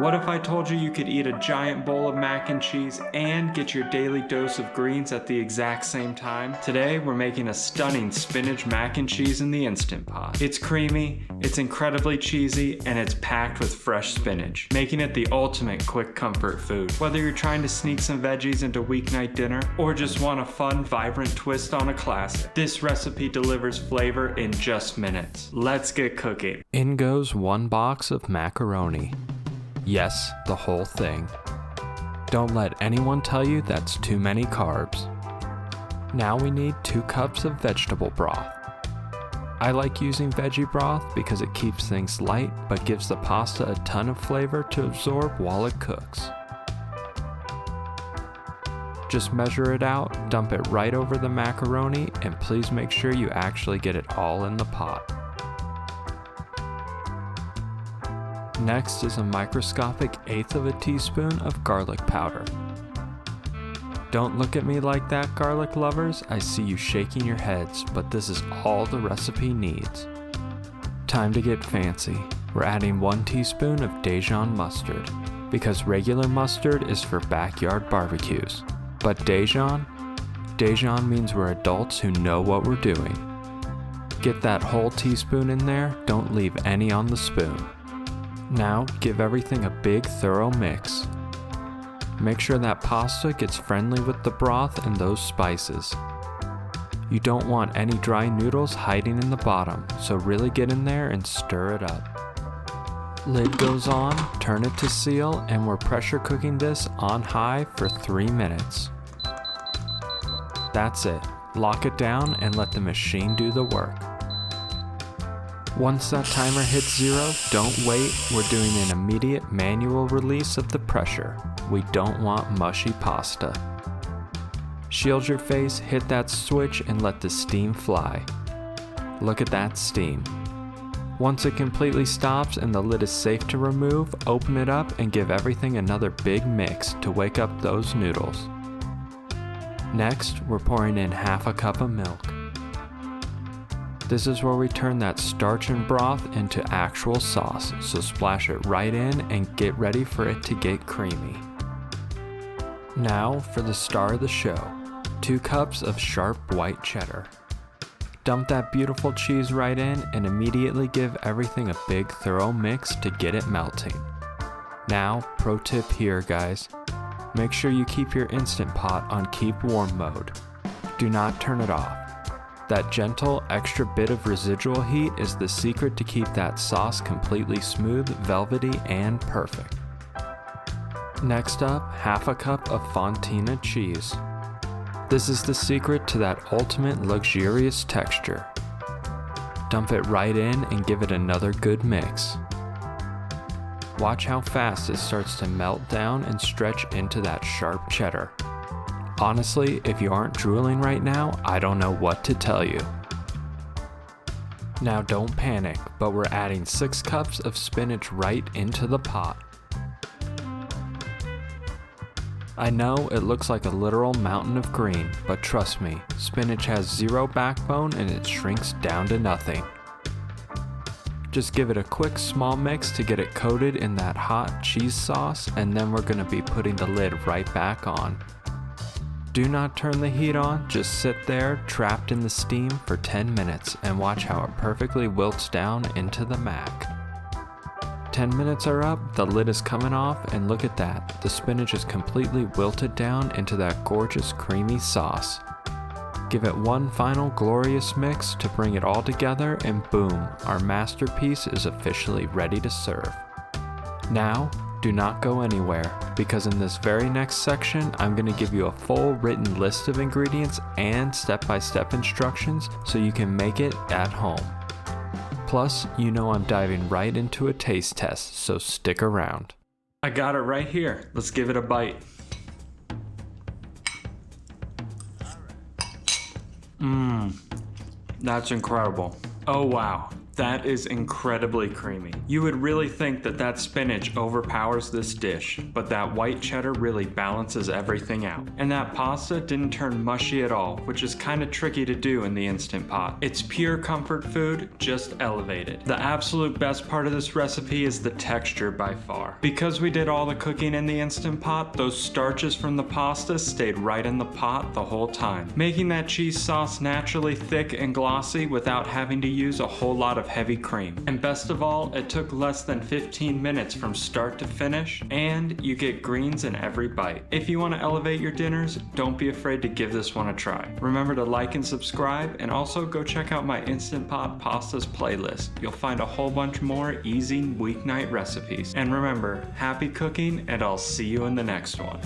What if I told you you could eat a giant bowl of mac and cheese and get your daily dose of greens at the exact same time? Today, we're making a stunning spinach mac and cheese in the Instant Pot. It's creamy, it's incredibly cheesy, and it's packed with fresh spinach, making it the ultimate quick comfort food. Whether you're trying to sneak some veggies into weeknight dinner or just want a fun, vibrant twist on a classic, this recipe delivers flavor in just minutes. Let's get cooking. In goes 1 box of macaroni. Yes, the whole thing. Don't let anyone tell you that's too many carbs. Now we need 2 cups of vegetable broth. I like using veggie broth because it keeps things light but gives the pasta a ton of flavor to absorb while it cooks. Just measure it out, dump it right over the macaroni, and please make sure you actually get it all in the pot. Next is a microscopic 1/8 of a teaspoon of garlic powder. Don't look at me like that, garlic lovers. I see you shaking your heads, but this is all the recipe needs. Time to get fancy. We're adding 1 teaspoon of Dijon Mustard, because regular mustard is for backyard barbecues. But Dijon means we're adults who know what we're doing. Get that whole teaspoon in there, don't leave any on the spoon. Now, give everything a big, thorough mix. Make sure that pasta gets friendly with the broth and those spices. You don't want any dry noodles hiding in the bottom, so really get in there and stir it up. Lid goes on, turn it to seal, and we're pressure cooking this on high for 3 minutes. That's it. Lock it down and let the machine do the work. Once that timer hits 0, don't wait, we're doing an immediate manual release of the pressure. We don't want mushy pasta. Shield your face, hit that switch, and let the steam fly. Look at that steam. Once it completely stops and the lid is safe to remove, open it up and give everything another big mix to wake up those noodles. Next, we're pouring in 1/2 cup of milk. This is where we turn that starch and broth into actual sauce, so splash it right in and get ready for it to get creamy. Now for the star of the show, 2 cups of sharp white cheddar. Dump that beautiful cheese right in and immediately give everything a big thorough mix to get it melting. Now, pro tip here guys, make sure you keep your Instant Pot on keep warm mode. Do not turn it off. That gentle, extra bit of residual heat is the secret to keep that sauce completely smooth, velvety, and perfect. Next up, 1/2 cup of Fontina cheese. This is the secret to that ultimate luxurious texture. Dump it right in and give it another good mix. Watch how fast it starts to melt down and stretch into that sharp cheddar. Honestly, if you aren't drooling right now, I don't know what to tell you. Now don't panic, but we're adding 6 cups of spinach right into the pot. I know it looks like a literal mountain of green, but trust me, spinach has 0 backbone and it shrinks down to nothing. Just give it a quick small mix to get it coated in that hot cheese sauce, and then we're going to be putting the lid right back on. Do not turn the heat on, just sit there trapped in the steam for 10 minutes and watch how it perfectly wilts down into the mac. 10 minutes are up, the lid is coming off, and look at that, the spinach is completely wilted down into that gorgeous creamy sauce. Give it one final glorious mix to bring it all together, and boom, our masterpiece is officially ready to serve. Now, do not go anywhere, because in this very next section, I'm going to give you a full written list of ingredients and step-by-step instructions so you can make it at home. Plus, you know I'm diving right into a taste test, so stick around. I got it right here. Let's give it a bite. That's incredible. Oh wow, That is incredibly creamy. You would really think that that spinach overpowers this dish, but that white cheddar really balances everything out. And that pasta didn't turn mushy at all, which is kind of tricky to do in the Instant Pot. It's pure comfort food, just elevated. The absolute best part of this recipe is the texture by far. Because we did all the cooking in the Instant Pot, those starches from the pasta stayed right in the pot the whole time, making that cheese sauce naturally thick and glossy without having to use a whole lot of heavy cream. And best of all, it took less than 15 minutes from start to finish, and you get greens in every bite. If you want to elevate your dinners, don't be afraid to give this one a try. Remember to like and subscribe, and also go check out my Instant Pot pastas playlist. You'll find a whole bunch more easy weeknight recipes. And remember, happy cooking, and I'll see you in the next one.